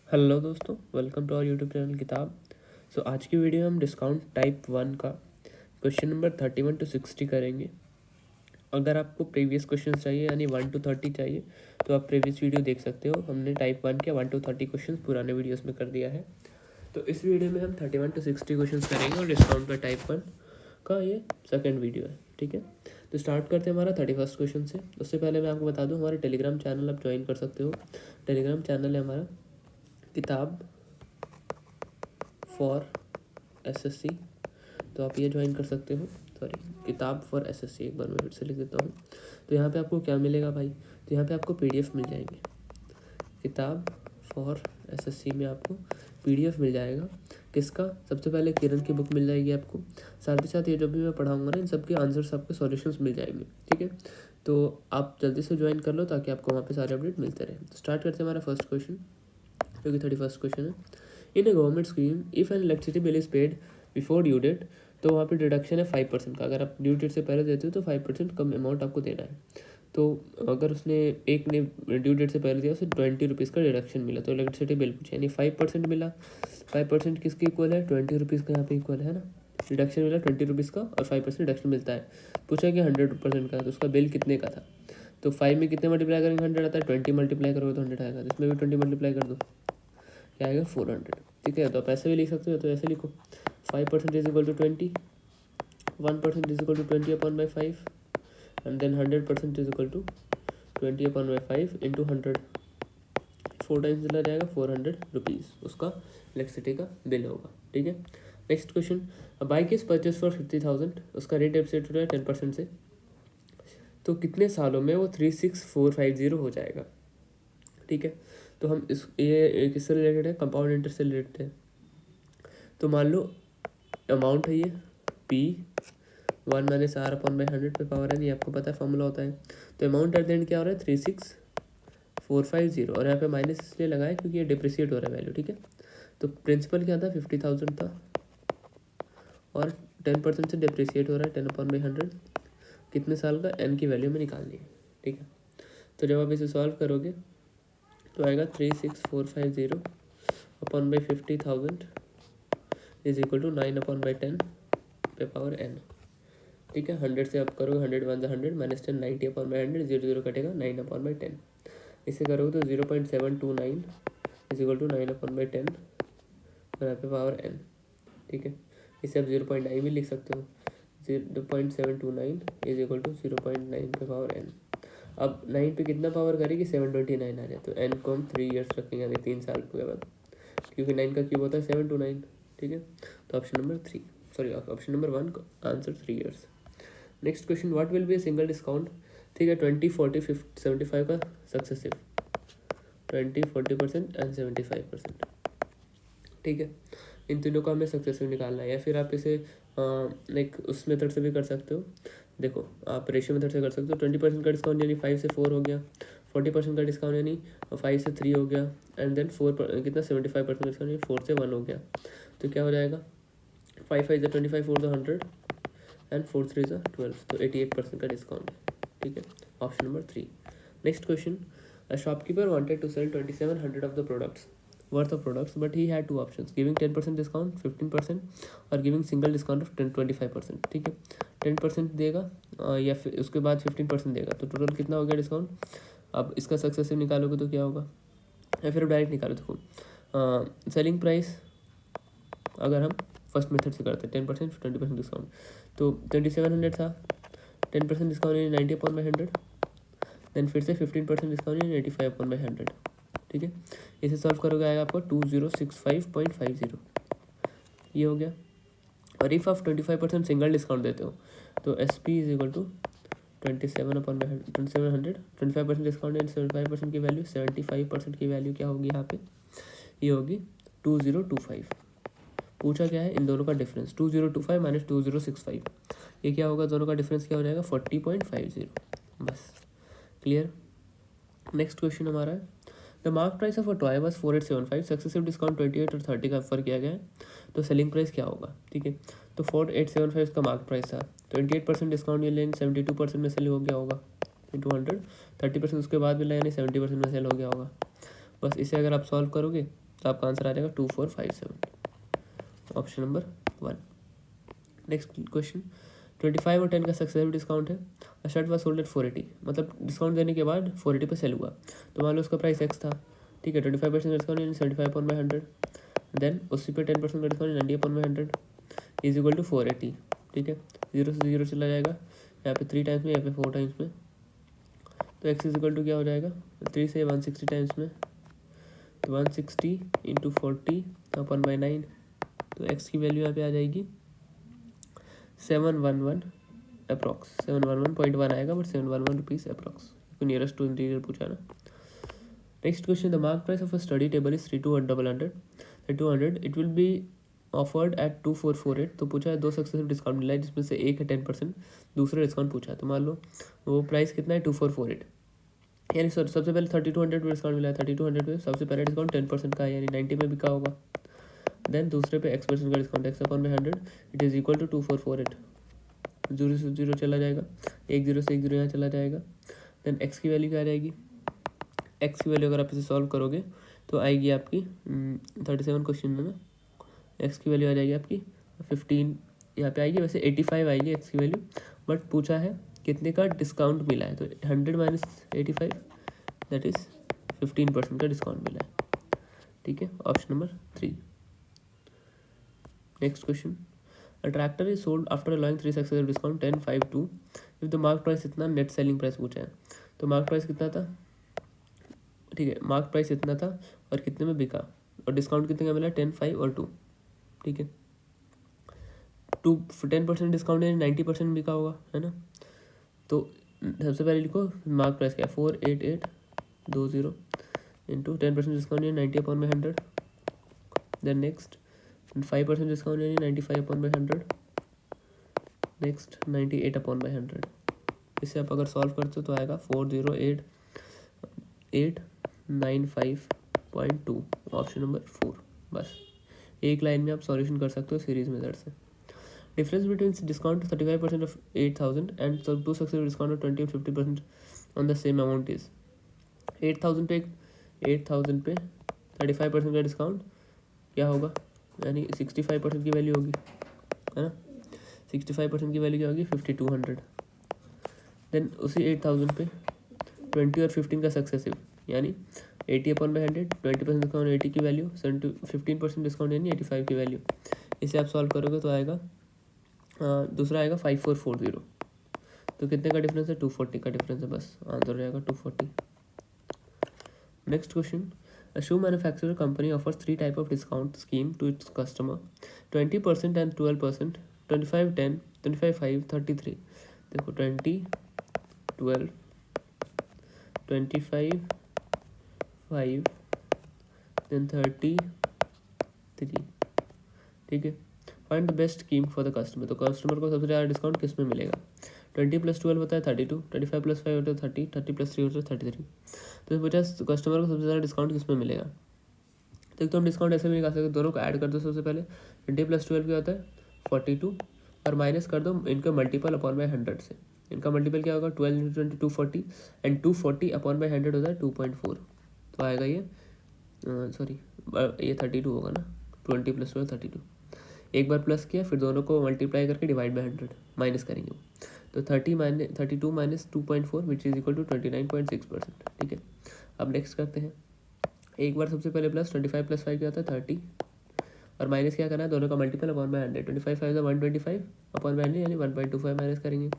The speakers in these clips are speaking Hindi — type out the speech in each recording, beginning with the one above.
हेलो दोस्तों, welcome to our YouTube channel Kitab. आज की वीडियो हम डिस्काउंट टाइप 1 का क्वेश्चन नंबर 31 to 60 करेंगे। अगर आपको प्रीवियस क्वेश्चन चाहिए यानी 1 to 30 चाहिए तो आप प्रीवियस वीडियो देख सकते हो। हमने टाइप 1 के 1 to 30 क्वेश्चन पुराने वीडियोस में कर दिया है। तो इस वीडियो में हम 31 to 60 क्वेश्चन करेंगे और डिस्काउंट का टाइप 1 का ये सेकेंड वीडियो है। ठीक है, तो स्टार्ट करते हैं हमारा 31st क्वेश्चन से। उससे पहले मैं आपको बता दूँ, हमारे टेलीग्राम चैनल आप ज्वाइन कर सकते हो। टेलीग्राम चैनल है हमारा किताब फॉर एसएससी, तो आप ये ज्वाइन कर सकते हो। किताब फॉर एसएससी, एक बार मैं फिर से लिख देता हूँ। तो यहाँ पे आपको क्या मिलेगा भाई, तो यहाँ पे आपको पीडीएफ मिल जाएंगे। किताब फॉर एसएससी में आपको पीडीएफ मिल जाएगा। किसका? सबसे पहले किरण की बुक मिल जाएगी आपको। साथ ही साथ ये जो भी मैं पढ़ाऊँगा ना, इन सब के आंसर्स आपको सॉल्यूशंस मिल जाएंगे। ठीक है, तो आप जल्दी से ज्वाइन कर लो ताकि आपको वहाँ पे सारे अपडेट मिलते रहे। तो स्टार्ट करते हैं हमारा फर्स्ट क्वेश्चन, जो कि 31st क्वेश्चन है। In a government scheme if an electricity bill is paid before due date, तो वहाँ पे डिडक्शन है 5% का। अगर आप ड्यू डेट से पहले देते हो तो 5% कम अमाउंट आपको देना है। तो अगर उसने एक ने ड्यू डेट से पहले दिया, उसे 20 रुपीज़ का डिडक्शन मिला, तो इलेक्ट्रिसिटी बिल पूछे यानी 5% मिला। 5% किसके इक्वल है? 20 रुपीज़ का यहाँ पे इक्वल है ना। डिडक्शन मिला 20 रुपीज़ का और 5% डिडक्शन मिलता है। पूछा कि 100% का, तो उसका बिल कितने का था। तो 5 में कितने मल्टीप्लाई करेंगे? 100 आता है। 20 मल्टीप्लाई करोगे तो 100 आएगा। इसमें भी 20 मल्टीप्लाई कर दो, क्या आएगा? 400। ठीक है, तो आप ऐसे भी लिख सकते हो, तो ऐसे लिखो 5% is equal to 20, 1% is equal to 20/5 and then 100% is equal to 20/5 into 100। 4 times चला जाएगा, 400 रुपीज़ उसका इलेक्ट्रिसिटी का बिल होगा। ठीक है, next question. Bike is purchase for 50,000, उसका रेट एप्सिट हो रहा है 10% से, तो कितने सालों में वो 36450 हो जाएगा। ठीक है, तो हम ये किससे रिलेटेड है? कंपाउंड इंटरेस्ट से रिलेटेड है। तो मान लो अमाउंट है ये P 1 - R/100 पे पावर है, ये आपको पता है फॉर्मूला होता है। तो अमाउंट एट द एंड क्या हो रहा है? 36450, और यहाँ पे माइनस इसलिए लगा है क्योंकि ये डिप्रिशिएट हो रहा है वैल्यू। ठीक है, तो प्रिंसिपल क्या था? 50,000 था और 10% से डिप्रिशिएट हो रहा है 10/100। कितने साल का? n की वैल्यू में निकालनी है। ठीक है, तो जब आप इसे सॉल्व करोगे तो आएगा 36450/50,000 इज इक्वल टू 9/10 पे पावर n। ठीक है, 100 से आप करोगे 100 1 100 -10 90/100, 0 कटेगा 9/10। इससे करोगे तो 0.729 इज इक्वल टू 9/10 और यहाँ पे पावर n। ठीक है, इसे आप 0.9 भी लिख सकते हो। 0.729 इज इक्वल टू 0.9 पे पावर n। अब 9 पे कितना पावर करेगी? 729 आ जाए, तो n को हम 3 ईयर्स रखेंगे, यानी 3 साल के बाद, क्योंकि 9 का क्यूब होता है 7 to 9। ठीक है, तो ऑप्शन नंबर 1 का answer 3 years. Next question, what will be single discount? ठीक है, 20 40 50 75 का सक्सेसिव, 20 40% एंड 75%। ठीक है, इन तीनों का हमें सक्सेसिव निकालना है, या फिर आप इसे लाइक उस मेथड से भी कर सकते हो। देखो, आप रेशियो मेथड से कर सकते हो। 20% का डिस्काउंट यानी 5 से 4 हो गया, 40% का डिस्काउंट यानी 5 से 3 हो गया, एंड देन 4 75% का डिस्काउंट यानी 4 से 1 हो गया। तो क्या हो जाएगा? 5 5 25, 4 100 एंड 4 3 12, तो 88% का डिस्काउंट है। ठीक है, option number 3। Next question, a shopkeeper wanted to sell 2700 of the products worth of products, but he had 2 options: giving 10% discount 15% और giving single discount of 25%। ठीक है, 10% देगा या फिर उसके बाद 15% देगा, तो टोटल कितना हो गया डिस्काउंट? अब इसका सक्सेसिव निकालोगे तो क्या होगा, या फिर डायरेक्ट निकालो। देखो, सेलिंग प्राइस अगर हम फर्स्ट मेथड से करते हैं 10% 20% डिस्काउंट, तो 2700 था, 10% डिस्काउंट यानी 90/100, देन फिर से 15% डिस्काउंट यानी 85/100। ठीक है, इसे सॉल्व करोगे आएगा आपको 2065.50, ये हो गया। और इफ़ आप 25% सिंगल डिस्काउंट देते हो तो SP is equal to 27/100, 25% discount and 75% की वैल्यू, 75% की वैल्यू क्या होगी यहाँ पे? ये होगी 2025। पूछा क्या है? इन दोनों का डिफरेंस 2025 - 2065, ये क्या होगा? दोनों का डिफरेंस क्या हो जाएगा? 40.50। बस, क्लियर। नेक्स्ट क्वेश्चन हमारा है, the mark price of a toy was 4875, successive discount 28 और 30 का ऑफर किया गया है, तो सेलिंग प्राइस क्या होगा? ठीक है, तो 4875 का मार्क प्राइस था, 28% डिस्काउंट ये लेन 72% में सेल हो गया होगा इंटू 100, 30% उसके बाद मिला यानी 70% में सेल हो गया होगा। बस इसे अगर आप सॉल्व करोगे तो आपका आंसर आ जाएगा 2457, ऑप्शन नंबर 1। नेक्स्ट क्वेश्चन, 25 और 10 का सक्सेसिव डिस्काउंट है। शर्ट वॉज सोल्ड एट 480, मतलब डिस्काउंट देने के बाद 480 पे सेल हुआ। तो मान लो उसका प्राइस एक्स था, ठीक है, 25% डिस्काउंट यानी 75/100, देन उसी पे 10% का डिस्काउंट 90/100 इज इक्वल टू 480, ठीक है। 0 से 0 चला जाएगा, यहाँ पे 3 टाइम्स में, यहाँ पे 4 टाइम्स में, तो एक्स इज इक्वल टू क्या हो जाएगा, 3 से 160 टाइम्स में, तो 160 इंटू 40/9, तो एक्स की वैल्यू यहाँ पे आ जाएगी 711 अप्रॉक्स, 711.1 आएगा, but 711 rupees approx, nearest to interior पूछा ना। Next question, the mark price of a study table is 3200, it will be offered eight 2448। तो पूछा है 2 सक्सेसिव डिस्काउंट मिला है, जिसमें से एक है 10%, दूसरा डिस्काउंट पूछा है। तो मान लो वो प्राइस कितना है 2448, यानी सर सबसे पहले 3200 पे डिस्काउंट मिला है, 3200 पे सबसे पहले डिस्काउंट 10% का है, यानी 90 में बिका होगा। देन दूसरे पे x% का discount, x/100 it is equal to 2448, 0 से 0 चला जाएगा, 1 0 से 1 0 यहाँ चला जाएगा। देन x की वैल्यू क्या आ जाएगी, x की वैल्यू अगर आप इसे सॉल्व करोगे तो आएगी आपकी 37 क्वेश्चन में ना, x की वैल्यू आ जाएगी आपकी 15, यहाँ पे आएगी, वैसे 85 आएगी x की वैल्यू, बट पूछा है कितने का डिस्काउंट मिला है, तो 100 माइनस 85 दैट इज़ 15% का डिस्काउंट मिला है, ठीक है, option number 3। Next question, a tractor is sold after allowing 3 successive discount 10 5 2, if the mark price इतना, नेट सेलिंग प्राइस पूछा है। तो मार्क प्राइस कितना था, ठीक है, मार्क प्राइस इतना था और कितने में बिका, और डिस्काउंट कितने का मिला, 10 5 और 2, ठीक है। 10% डिस्काउंट यानी 90% बिका होगा, है ना। तो सबसे पहले लिखो मार्क प्राइस क्या है, 48820 इंटू 10% डिस्काउंट यानी 90/100, देन नेक्स्ट 5% डिस्काउंट यानी 95/100, नेक्स्ट 98/100। इसे आप अगर सॉल्व करते हो तो आएगा 408895.2, ऑप्शन नंबर 4। बस एक लाइन में आप सॉल्यूशन कर सकते हो सीरीज मेथड से। Difference between discount 35% of 8000 and 2 successive discount of 20 और 50% on the same amount is, 8000 पे 35% का डिस्काउंट क्या होगा, यानी 65% की वैल्यू होगी, है ना। 65% की वैल्यू क्या होगी, 5200। देन उसी 8000 पे 20 और 15 का सक्सेसिव, यानी 80/100, 20% डिस्काउंट 80 की वैल्यू, 15% डिस्काउंट यानी 85 की वैल्यू। इसे आप सॉल्व करोगे तो आएगा दूसरा आएगा 5440। तो कितने का डिफरेंस है, 240 का डिफरेंस है, बस आंसर हो जाएगा 240। Next question, a shoe manufacturer company offers 3 type of discount scheme to its customer, 20% and 12%, 25 10, 25 5, 33। देखो 20 12, 25 5, देन 33, ठीक है। Find the best scheme for the customer, तो कस्टमर को सबसे ज़्यादा डिस्काउंट किस में मिलेगा, 20 + 12 होता है 32, 25 + 5 होता है 30, 30 + 3 होता है 33। तो बचा कस्टमर को सबसे ज़्यादा डिस्काउंट किस में मिलेगा। तो एक तो हम डिस्काउंट ऐसे भी निकाल सकते हैं, दोनों को ऐड कर दो। सबसे पहले 20 + 12 क्या होता है 42, और माइनस कर दो इनका मल्टीपल अपॉन बाय 100 से। इनका मल्टीपल क्या होगा 12 × 20 240, एंड 240 अपॉन बाय 100 होता है 2.4। तो आएगा ये सॉरी ये 32 होगा ना, 20 + 12 32। एक बार प्लस किया, फिर दोनों को मल्टीप्लाई करके डिवाइड बाय 100 माइनस करेंगे, तो 32 minus 2.4 which is equal to 29.6%, ठीक है। अब नेक्स्ट करते हैं, एक बार सबसे पहले प्लस 25 + 5 क्या होता है 30, और माइनस क्या करना है, दोनों का multiple upon bye 100, 25 5 125 upon bye 100 यानी 1.25 माइनस करेंगे,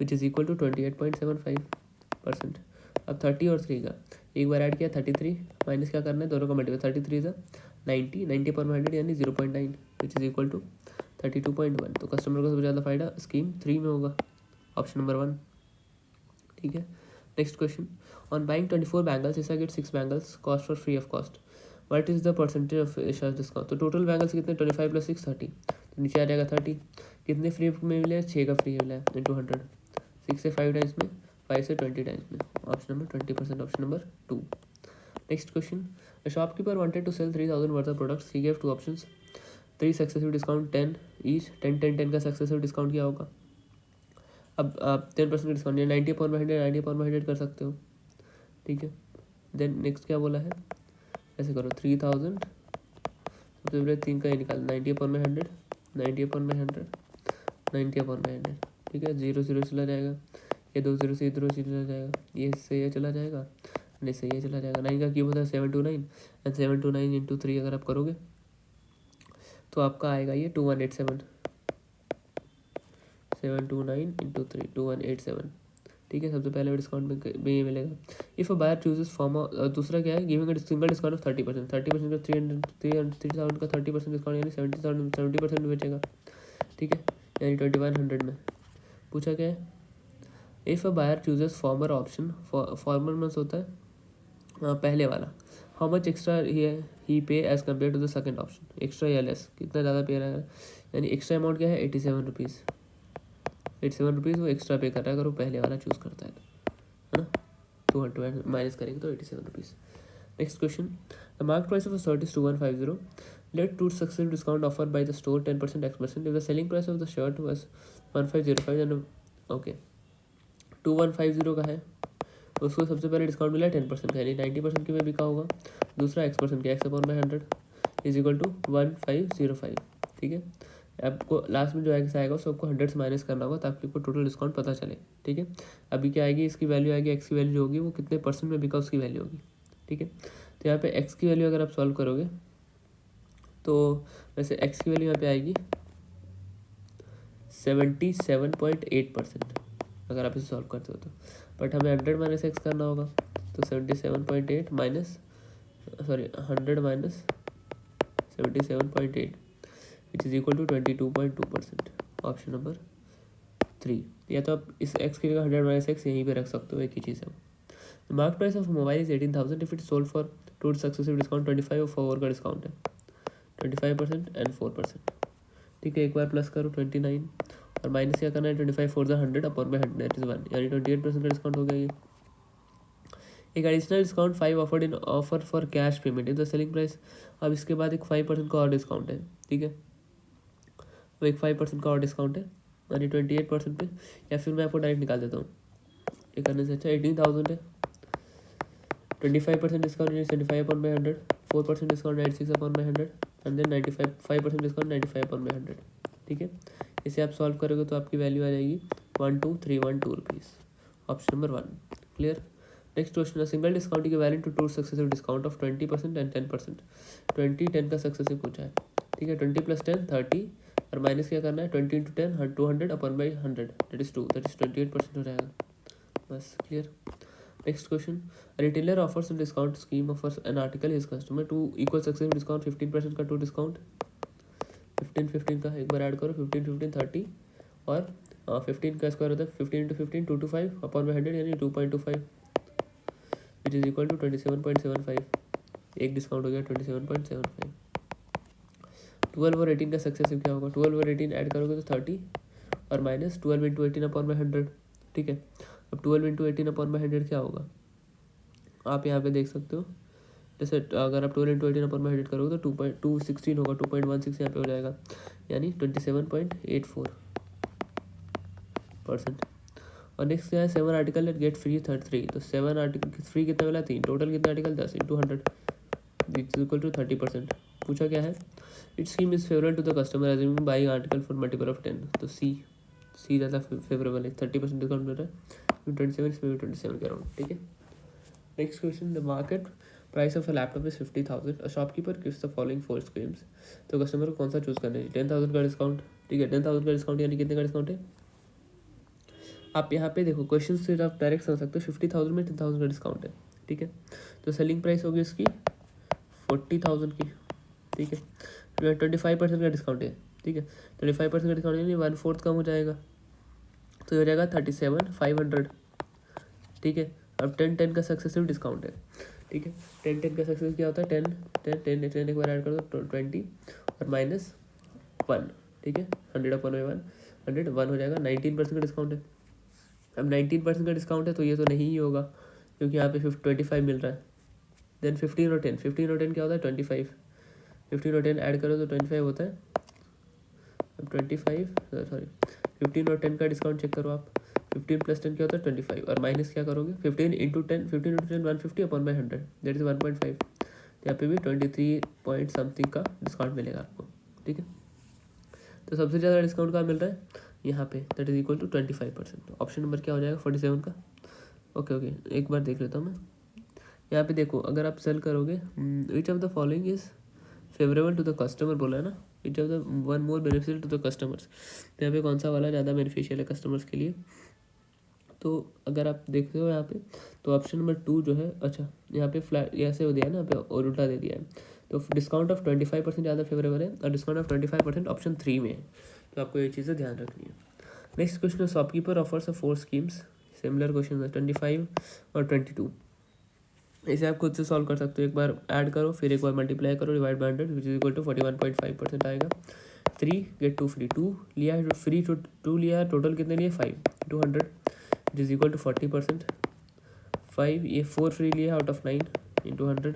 विच इज इक्वल टू 28.75%। अब 30 और 3 का एक बार ऐड किया 33, माइनस क्या करना है, दोनों का मल्टीपल 33 से 90 अपॉन 100 यानी 0.9 विच इज इक्वल टू 32.1। तो कस्टमर को सबसे ज़्यादा फायदा स्कीम 3 में होगा, ऑप्शन नंबर 1, ठीक है। Next question, on buying 24 bangles Isha get 6 bangles cost for free of cost, what is the percentage of Isha discount. तो टोटल बैंगल्स कितने 25 + 6 30, तो नीचे आ जाएगा 30। कितने फ्री में मिले, 6 का फ्री मिला है इंटू 100, 6 से 5 टाइम्स में, 5 से 20 टाइम्स में, option number 20%, option number 2। Next question, a shopkeeper wanted to sell 3000 worth of products, he gave 2 options, 3 successive discount 10 each, 10 10 10 का सक्सेसिव डिस्काउंट क्या होगा। अब आप 10% डिस्काउंट 90/100 90/100 कर सकते हो, ठीक है। देन नेक्स्ट क्या बोला है, ऐसे करो 3000 सबसे पहले 3 का ये निकाल 90/100, 90/100, 90/100, ठीक है। 0 0 चला जाएगा, ये 2 0 से इधर चला जाएगा, ये से ये चला जाएगा, नहीं से ये चला जाएगा। 9 का क्यूब होता है 729 एंड 729 इंटू 3 अगर आप करोगे तो आपका आएगा ये 2187, 729 इंटू 3 2187, ठीक है। सबसे पहले डिस्काउंट में ये मिलेगा। If a buyer chooses former, दूसरा क्या है, giving a single discount of 30%, 30% का 3,000 का 30% डिस्काउंट यानी 70% में बेचेगा, ठीक है, यानी 2100 में। पूछा क्या है, if a buyer chooses former option, former में होता है पहले वाला, हाउ मच एक्स्ट्रा ही pay as compare to the second option, extra या लेस, कितना ज़्यादा पे रहेगा, यानी एक्स्ट्रा अमाउंट क्या है 87 रुपीज़, 87 रुपीज़ वो एक्स्ट्रा पे कर रहा है अगर वो पहले वाला चूज़ करता है ना। 200 माइनस करेंगे तो 87 rupees. Next question, the mark price of a shirt is 2150, let two successive discount offer by the store 10% X%, if the selling price of the shirt was 1505 and okay 2150 का है, उसको सबसे पहले डिस्काउंट मिला है 10% का, यानी 90% के में बिका होगा। दूसरा X% का, X/100 इज इक्वल टू 1505, ठीक है। आपको लास्ट में जो एक्स आएगा उसको आपको 100 से माइनस करना होगा ताकि आपको टोटल डिस्काउंट पता चले, ठीक है। अभी क्या आएगी, इसकी वैल्यू आएगी, एक्स की वैल्यू जो होगी वो कितने परसेंट में बिका उसकी वैल्यू होगी, ठीक है। तो यहाँ पे एक्स की वैल्यू अगर आप सॉल्व करोगे तो वैसे एक्स की वैल्यू यहाँ पे आएगी 77.8% अगर आप इसे सॉल्व करते हो तो, बट हमें 100 माइनस एक्स करना होगा, तो 77.8 minus 100 minus 77.8 which is equal to 22.2%, option number 3। या तो आप इस x की जगह 100 माइनस एक्स यहीं पे रख सकते हो, एक ही चीज़ है। The mark price of mobile is 18,000 if it sold for to successive discount 25 और 4 का डिस्काउंट है 25% एंड 4%, ठीक है। एक बार प्लस करो 29 और माइनस क्या करना है 25 4 100 अपॉन बाई 100 दैट इज 1, यानी 28% का डिस्काउंट हो गया ये। एक additional discount 5 offered in offer for cash payment is the selling price, अब इसके बाद एक 5% का और डिस्काउंट है, ठीक है। वो एक 5% का और डिस्काउंट है यानी 28% पे, या फिर मैं आपको डायरेक्ट निकाल देता हूँ, ये करने से अच्छा 18,000 है, 25% discount 75/100, 4% discount 96/100 and then 5% discount 95/100, ठीक है। इसे आप सॉल्व करोगे तो आपकी वैल्यू आ जाएगी 12,312 rupees, option number 1 clear. Next question, single discount की valid to 2 successive discount of 20% and 10%, 10 का सक्सेसिव पूछा है, ठीक है। 20 + 10 30 और माइनस क्या करना है 20 × 10 200 upon by 100 that is 2, that is 28% हो जाएगा, बस clear. Next question, retailer offers discount scheme offers an article his customer two equal successive discount 15% का, टू डिस्काउंट 15 का, एक बार ऐड करो 15 15 30 और 15 का स्क्वायर होता है 15 × 15 225 अपॉन बाई 100 यानी 2.25 विच इज इक्वल टू 27.75, एक डिस्काउंट हो गया 27.75। 12 और 18 का सक्सेसिव क्या होगा, 12 और 18 ऐड करोगे तो 30 और माइनस 12 × 18 अपॉन बाई 100, ठीक है। अब 12 × 18 अपॉन बाई 100 क्या होगा, आप यहाँ पे देख सकते हो, जैसे अगर आप 12 × 18 अपॉन बाई 100 करोगे तो 2.216 होगा, 2.16 यहाँ पे हो जाएगा, यानी 27.84%। और नेक्स्ट क्या है, 7 आर्टिकल एट गेट फ्री 3, तो 7 आर्टिकल फ्री कितना मिला 3, टोटल कितना आर्टिकल 10 × 100 इज इक्वल टू 30%। पूछा क्या है, it scheme is favourable to the customer assuming buying article for multiple of 10, तो सी ज़्यादा फेवरेबल है, 30% डिस्काउंट मिल रहा है, 27 इसमें भी 27 के अराउंड, ठीक है। Next question, the market price of a laptop is 50,000, a shopkeeper gives the following 4 schemes, तो कस्टमर को कौन सा चूज़ करना है, 10,000 का डिस्काउंट, ठीक है। 10,000 का डिस्काउंट यानी कितने का डिस्काउंट है, आप यहाँ पे देखो क्वेश्चन से आप डायरेक्ट समझ सकते हो, 50,000 में 10,000 का डिस्काउंट है, ठीक है। तो सेलिंग प्राइस होगी इसकी 40,000 की, ठीक है। 25% का डिस्काउंट है, ठीक है। 25% का डिस्काउंट यानी 1/4 कम हो जाएगा, तो ये हो जाएगा 37,500, ठीक है। अब 10 का सक्सेसिव डिस्काउंट है, ठीक है। 10 का सक्सेसिव क्या होता है 10 एक बार ऐड कर दो 20 और माइनस 1, ठीक है। 100 अपॉन 1 हो जाएगा, 19% का डिस्काउंट है। अब 19% का डिस्काउंट है तो ये तो नहीं ही होगा क्योंकि यहाँ पे 25 मिल रहा है। देन 15 और 10 क्या होता है 25, 15 और 10 ऐड करो तो 25 होता है। अब 15 और 10 का डिस्काउंट चेक करो आप, 15 + 10 क्या होता है 25 और माइनस क्या करोगे 15 × 10 150 अपॉन बाई 100 दैट इज 1.5, यहाँ पे भी 23 पॉइंट समथिंग का डिस्काउंट मिलेगा आपको, ठीक है। तो सबसे ज़्यादा डिस्काउंट कहाँ मिल रहा है, यहाँ पे, that is equal to 25%। Option number क्या हो जाएगा 47 का। ओके एक बार देख लेता हूँ मैं। यहाँ पे देखो, अगर आप सेल करोगे, which of the following is favourable to the customer बोला है ना, which of the one more beneficial to the customers. तो यहाँ पे कौन सा वाला ज़्यादा बेनिफिशियल है कस्टमर्स के लिए। तो अगर आप देखते हो यहाँ पे, तो ऑप्शन नंबर 2 जो है, अच्छा यहाँ पे फ्लैट ऐसे हो दिया है ना, यहाँ पे और उल्टा दे दिया है। तो डिस्काउंट ऑफ 25% ज़्यादा फेवरेबल है और डिस्काउंट ऑफ 25% ऑप्शन 3 में है। तो आपको ये चीज़ें ध्यान रखनी है। नेक्स्ट क्वेश्चन है, shopkeeper offers 4 schemes. Similar question है 25 और 22। इसे आप खुद से सॉल्व कर सकते हो। एक बार ऐड करो, फिर एक बार मल्टीप्लाई करो, divide by 100 which is equal to 41.5% आएगा। 3 गेट 2 फ्री, 2 लिया है फ्री, 2 लिया है, टोटल कितने लिए 5, 200 विच इज इक्वल टू 40%। 5 ये 4 फ्री लिया out of 9 into 100,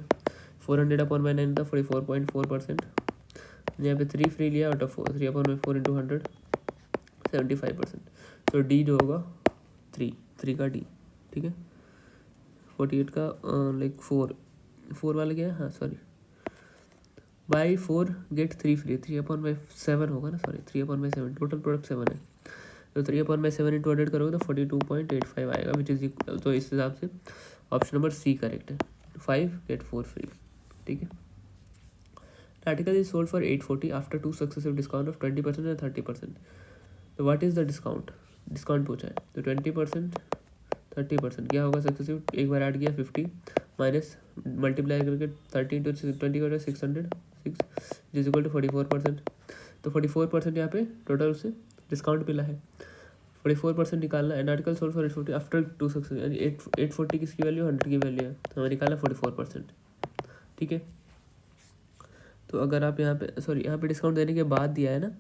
400 upon by 9 था 44.4%। यहाँ पे 3 फ्री लिया out of 4, 3 upon by 4 into 100 75%। तो डी जो होगा 3 का डी, ठीक है। 48 का लाइक 4 वाला क्या है, हाँ sorry, buy 4 get 3 free, 3 upon by 7 होगा ना, sorry 3 upon by 7, total product 7 है। तो 3 अपॉन बाई 7 इंटू 100 करोगे तो 42.85 आएगा विच इज, तो इस हिसाब से ऑप्शन नंबर सी करेक्ट है, 5 गेट 4 फ्री, ठीक है। Article is sold for 840 after 2 successive discount of 20% and 30%। तो what is the discount, discount पूछा है। तो 20% 30% क्या होगा सक्सेसिव, एक बार ऐड किया 50 माइनस मल्टीप्लाई करके 30 इंटू 20 कर 600 इज इक्वल टू 44%। तो 44% यहाँ पे टोटल उससे डिस्काउंट मिला है, 44% निकालना। And article sold for 840 after 2 success, यानी 840 किसकी वैल्यू, 100 की वैल्यू है, तो हमें निकालना 44%, ठीक है। तो अगर आप यहाँ पे, सॉरी यहाँ पे डिस्काउंट देने के बाद दिया है ना,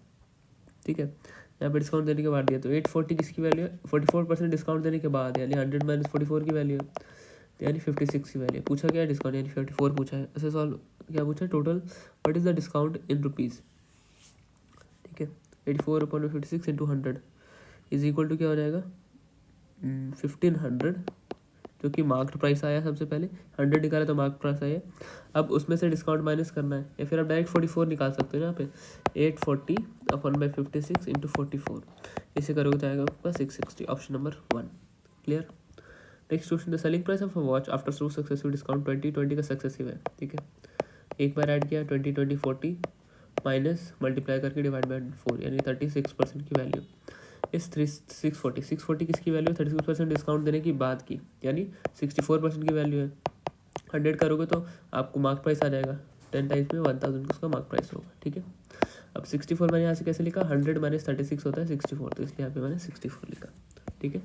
ठीक है, यहाँ पे डिस्काउंट देने के बाद दिया, तो 840 किसकी वैल्यू है, 44% डिस्काउंट देने के बाद, यानी 100 माइनस 44 की वैल्यू है, तो यानी 56 की वैल्यू। पूछा क्या है डिस्काउंट, यानी 54 पूछा है। ऐसे सॉल्व क्या पूछा है, total what is the discount in rupees, ठीक है। 84 upon 56 into 100 is equal to क्या हो जाएगा 1500, जो कि मार्क्ड प्राइस आया सबसे पहले, 100 निकाला तो मार्क्ड प्राइस आया। अब उसमें से डिस्काउंट माइनस करना है, या फिर आप डायरेक्ट 44 निकाल सकते हो यहाँ पे, 840 अपॉन बाई 56 इंटू 44, इसे करोगे तो आएगा आपका 660, option number 1 clear. Next question, the selling price of a watch after 2 successive discount 20 का सक्सेसिव है, ठीक है। एक बार ऐड किया 20 40 माइनस मल्टीप्लाई करके डिवाइड बाई 4, यानी 36% की वैल्यू इस 640 किसकी वैल्यू, 36% डिस्काउंट देने की बाद की, यानी 64% की वैल्यू है। 100 करोगे तो आपको मार्क प्राइस आ जाएगा, 10 टाइम्स में 1000 उसका मार्क प्राइस होगा, ठीक है। अब 64 मैंने यहाँ से कैसे लिखा, 100 माइनस 36 होता है 64, तो इसलिए यहाँ पे मैंने 64 लिखा, ठीक है।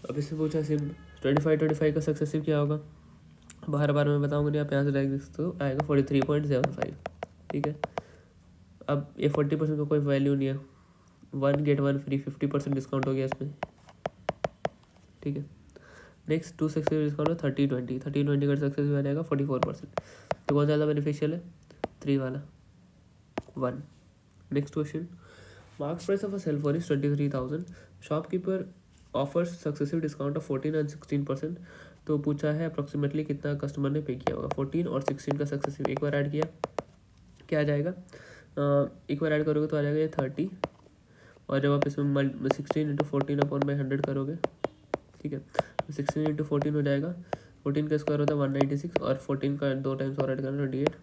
अब इससे पूछा सिम 25 का सक्सेसिव क्या होगा, बार बार मैं बताऊँगा नहीं, आप यहाँ से डायरेक्ट तो आएगा 43.75, ठीक है। अब ये 40% का कोई वैल्यू नहीं है, 1 गेट 1 फ्री, 50% डिस्काउंट हो गया इसमें, ठीक है। नेक्स्ट 2 सक्सेसिव डिस्काउंट है 30-20 का सक्सेसिव आ जाएगा 44%। तो कौन ज़्यादा बेनिफिशियल है, 3 वाला 1। Next question, marks price of a cell phone is 23,000, shopkeeper offers successive discount of 14 and 16%। तो पूछा है अप्रॉक्सीमेटली कितना कस्टमर ने पे किया होगा, 14 और 16 का सक्सेसिव। एक बार ऐड किया क्या आ जाएगा, एक बार ऐड करोगे तो आ जाएगा ये 30, और जब आप इसमें 16 इंटू 14 अपॉन बाई 100 करोगे, ठीक है, 16 इंटू 14 हो जाएगा, 14 का स्क्वायर होता है 196, और 14 का 2 टाइम्स और ऐड करना 28,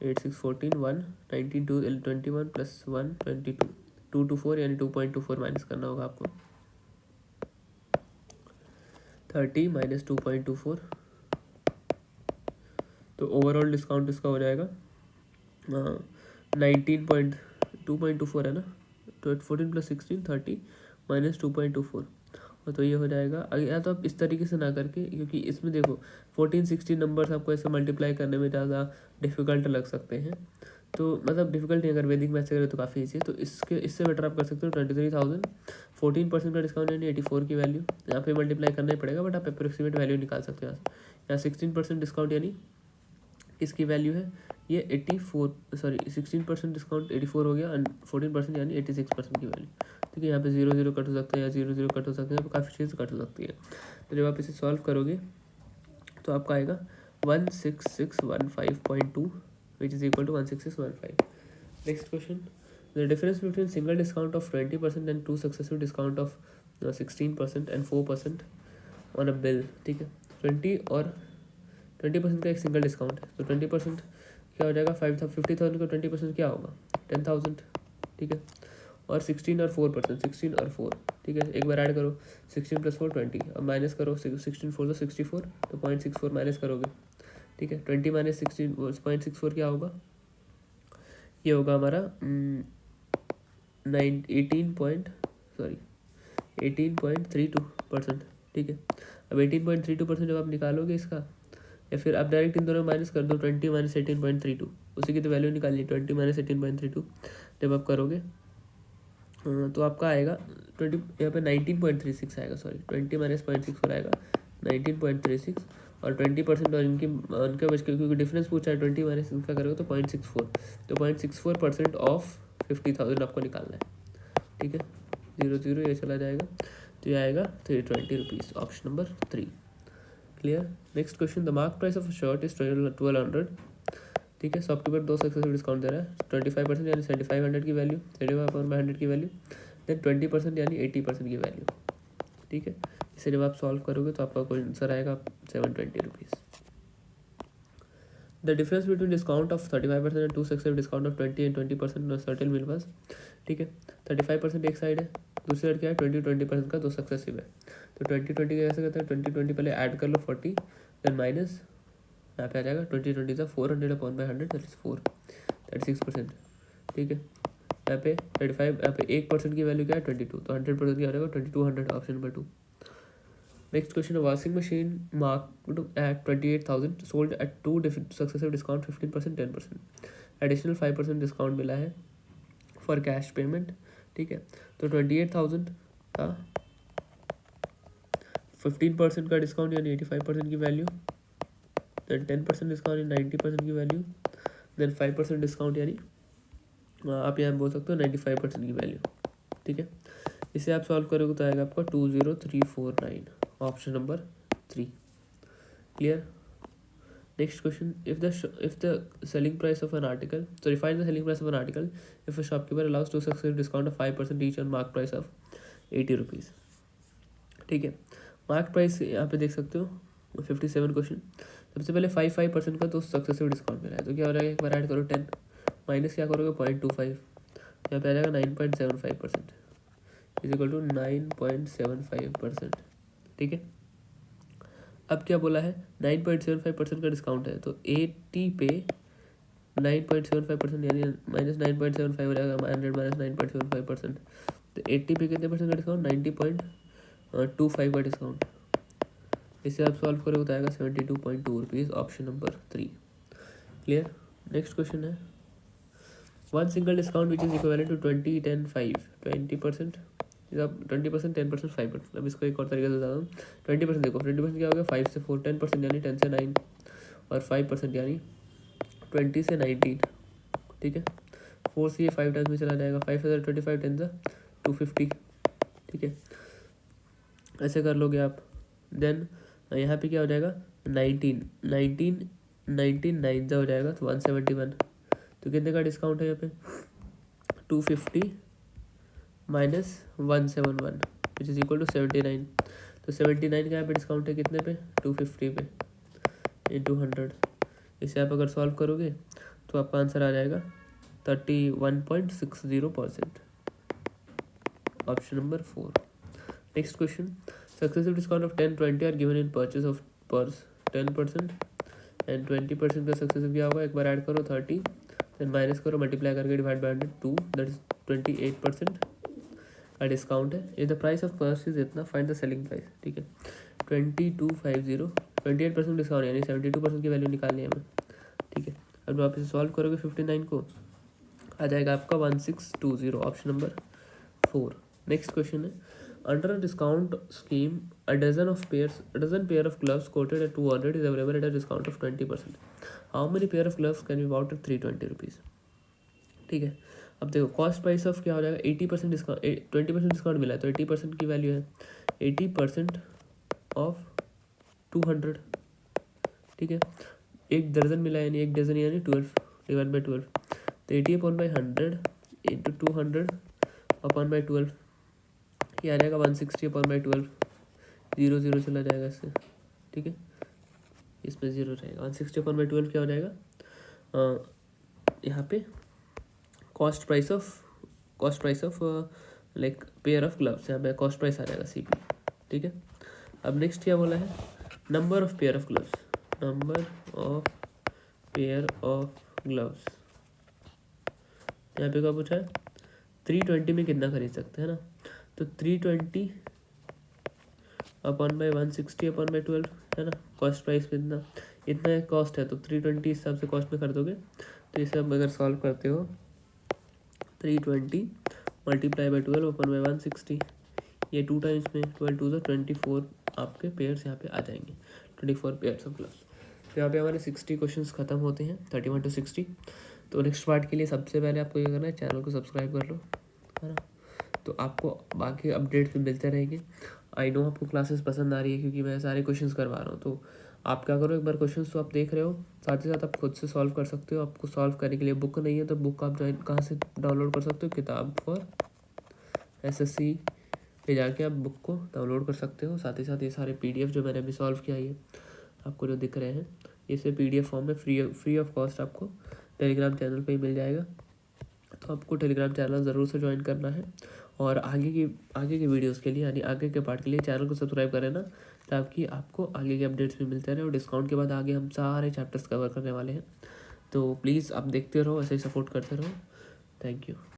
8 6 14 1 92 21 प्लस 1 22 224, यानी 2.24 माइनस करना होगा आपको, 30 माइनस 2.24। तो ओवरऑल डिस्काउंट इसका हो जाएगा 2.24 है ना, तो 14 प्लस 16 30 माइनस 2.24, और तो ये हो जाएगा। या तो आप इस तरीके से ना करके, क्योंकि इसमें देखो 14-16 नंबर्स आपको ऐसे मल्टीप्लाई करने में ज़्यादा डिफ़िकल्ट लग सकते हैं, तो मतलब डिफिकल्ट नहीं, अगर वैदिक मैथ से करें तो काफ़ी ईजी है। तो इससे बेटर आप कर सकते हो 23,000, 14% का डिस्काउंट यानी 84 की वैल्यू, यहाँ पे मल्टीप्लाई करना ही पड़ेगा, बट आप अप्रोक्सीमेट वैल्यू निकाल सकते हो यहाँ 16% डिस्काउंट यानी इसकी वैल्यू है ये 84, सॉरी 16% डिस्काउंट 84 हो गया, एंड 14% यानी 86% की वैल्यू, ठीक है। यहाँ पे 0 कट हो सकता है, या 0 कट हो सकते हैं, यहाँ पे काफ़ी चीज़ कट हो सकती है। तो जब आप इसे सॉल्व करोगे तो आपका आएगा 16,615.2 which is equal to 16615. Next question, the difference between single discount of 20% and two successive discount of 16% and 4% on a bill, ठीक है. 20% का एक सिंगल डिस्काउंट है, तो 20% क्या हो जाएगा, 50,000 का 20% क्या होगा, 10,000, ठीक है. और 16 और 4%, 16 और 4, ठीक है. एक बार ऐड करो, 16 + 4 20, अब माइनस करो, 16 4 तो 64, तो 0.64 माइनस करोगे, ठीक है. 20 - 16 0.64 क्या होगा, ये होगा हमारा 18.32%, ठीक है. अब 18.32% जब आप निकालोगे इसका, या फिर आप डायरेक्ट इन दोनों माइनस कर दो, 20 - 18.32, उसी की तो वैल्यू निकालनी है. 20 - 18.32 जब आप करोगे तो आपका आएगा 20, यहाँ पे 19.36 आएगा, सॉरी 20 - 0.64 आएगा 19.36, और 20% और उनके बच के, क्योंकि डिफरेंस पूछा है, 20 माइनस इनका करोगे तो 0.64, तो 0.64% ऑफ 50,000 आपको निकालना है, ठीक है. 0 ये चला जाएगा, तो ये आएगा 320 rupees, option number 3. Clear. Next question, the mark price of shirt is 1200, ठीक है. शॉपकीपर 2 सक्सेसिव डिस्काउंट दे रहा है, 25% यानी 7500 की वैल्यू, 75/100 की वैल्यू, देन 20% यानी 80% की वैल्यू, ठीक है. इसे जब आप सॉल्व करोगे तो आपका कोई आंसर आएगा 720 rupees. The difference between discount of 35% and two successive discount of 20 and 20% certain मिल पास, ठीक है. 35% एक साइड है, दूसरी साइड क्या है, 20% का 2 सक्सेसिव है, तो 20 कैसे करते हैं, 20 पहले ऐड कर लो 40, देन माइनस यहाँ पे आ जाएगा 20 का 400/100, दैट इज 4, 36%, ठीक है. यहाँ पे 35, यहाँ पे 1% की वैल्यू क्या है, 22, तो 100% की आ जाएगा 2200, option number 2. Next question, washing machine marked at 28,000 sold at 2 successive discount 15%, 10%, additional 5% discount मिला है फॉर कैश पेमेंट, ठीक है. तो 28,000 का 15% का डिस्काउंट यानी 85% की वैल्यू, देन 10% डिस्काउंट यानी 90% की वैल्यू, देन 5% डिस्काउंट यानी आप यहाँ बोल सकते हो 95% की वैल्यू, ठीक है. इसे आप सॉल्व करोगे तो आएगा आपका 20349, option number 3. Clear. Next question, if the selling price of an article, sorry find the selling price of an article if a shopkeeper allows to successive discount of 5% each on mark price of 80 rupees, ठीक है. मार्क प्राइस यहाँ पे देख सकते हो 57 क्वेश्चन. सबसे पहले 5% का तो सक्सेसिव डिस्काउंट मिला है, तो क्या हो जाएगा, एक बार ऐड करो 10 माइनस क्या करोगे 0.25, यहाँ पे आ जाएगा 9.75%, इज इक्वल टू 9.75%, ठीक है. अब क्या बोला है, 9.75% का डिस्काउंट है, तो 80 पे 9.75% यानी माइनस 9.75 हो जाएगा, 100 - 9.75%, तो 80 पे कितने परसेंट का डिस्काउंट, 90.25 का डिस्काउंट. इसे आप सॉल्व करोगे तो आएगा 72.2 rupees, option number 3. Clear. Next question है, one single discount which is equivalent to 20, 10, 5, 20%, अब 20%, 10%, 5%. अब इसको एक और तरीके से बता दूँ, 20% देखो, 20% क्या हो गया, 5 से 4, 10% यानी 10 से 9, और 5% यानी 20 से 19, ठीक है. 4 से ये 5 टाइम्स में चला जाएगा, 5 से 25, 10 से 250, ठीक है. ऐसे कर लोगे आप. देन यहाँ पे क्या हो जाएगा, 19 9 हो जाएगा, तो 171, तो कितने का डिस्काउंट है यहाँ पे, 250 minus 171 which is equal to 79, तो 79 का यहाँ पे डिस्काउंट है कितने पे, 250 पे इंटू 100. इसे आप अगर सॉल्व करोगे तो आपका आंसर आ जाएगा 31.60%, option number 4. Next question, successive discount of 10, 20 are given in purchase of purse 10% and 20% का सक्सेसिव क्या होगा, एक बार ऐड करो 30, देन माइनस करो, मल्टीप्लाई करके डिवाइड बाय 100, 2, दैट इज 28% का डिस्काउंट है. ये the price of purse is इतना, फाइंड द सेलिंग प्राइस, ठीक है. 2250, 28% डिस्काउंट यानी 72% की वैल्यू निकालनी है हमें, ठीक है. अब आप इसे सॉल्व करोगे 59 को, आ जाएगा आपका 1620, ऑप्शन नंबर 4. नेक्स्ट क्वेश्चन है, under a discount scheme a dozen pair of gloves quoted at 200 is available at a discount of 20%. How many pair of gloves can be bought at 320 rupees, ठीक है. अब देखो कॉस्ट प्राइस ऑफ क्या हो जाएगा, 80% डिस्काउंट, 20% डिस्काउंट मिला है, तो 80% की वैल्यू है 80% ऑफ 200, ठीक है, एक दर्जन मिला यानी एक डजन यानी 12 डिवाइड बाई 12, तो 80/100 इंटू 200 अपॉन बाई 12, ये आ जाएगा 160/12, 0 0 चला जाएगा इससे, ठीक है, इसमें 0 रहेगा। 160/12 क्या हो जाएगा, यहाँ पे cost price of like pair of gloves, यहाँ पे कॉस्ट प्राइस आ जाएगा CP, ठीक है। अब नेक्स्ट क्या बोला है, number of pair of gloves, number of pair of gloves, यहाँ पे क्या पूछा है, 320 में कितना खरीद सकते हैं ना, तो 320 अपॉन बाई 160/12 है ना, कॉस्ट प्राइस में इतना कॉस्ट है, तो 320 हिसाब से कॉस्ट में कर दोगे, तो इसे अब अगर सॉल्व करते हो 320 मल्टीप्लाई बाई 12 अपन बाई 160, ये 2 टाइम्स में 12 2 24 आपके पेयर्स यहाँ पे आ जाएंगे, 24 पेयर्स ऑफ ग्लव्स। तो यहाँ पे हमारे 60 क्वेश्चंस खत्म होते हैं, 31 to 60। तो नेक्स्ट पार्ट के लिए सबसे पहले आपको ये करना है, चैनल को सब्सक्राइब कर लो, है ना, तो आपको बाकी अपडेट्स भी मिलते रहेंगे। आई नो आपको क्लासेस पसंद आ रही है क्योंकि मैं सारे क्वेश्चंस करवा रहा हूँ, तो आप क्या करो, एक बार क्वेश्चंस तो आप देख रहे हो, साथ ही साथ आप खुद से सॉल्व कर सकते हो। आपको सॉल्व करने के लिए बुक नहीं है तो बुक आप ज्वाइन कहाँ से डाउनलोड कर सकते हो, किताब फॉर SSC पे जाके आप बुक को डाउनलोड कर सकते हो। साथ ही साथ ये सारे PDF जो मैंने अभी सॉल्व किया, ये आपको जो दिख रहे हैं, ये से PDF फॉर्म में फ्री ऑफ कॉस्ट आपको टेलीग्राम चैनल पे ही मिल जाएगा। तो आपको टेलीग्राम चैनल ज़रूर से ज्वाइन करना है, और आगे की वीडियोस के लिए यानी आगे के पार्ट के लिए चैनल को सब्सक्राइब करें ना, ताकि आपको आगे के अपडेट्स भी मिलते रहे। और डिस्काउंट के बाद आगे हम सारे चैप्टर्स कवर करने वाले हैं, तो प्लीज़ आप देखते रहो, ऐसे ही सपोर्ट करते रहो। Thank you.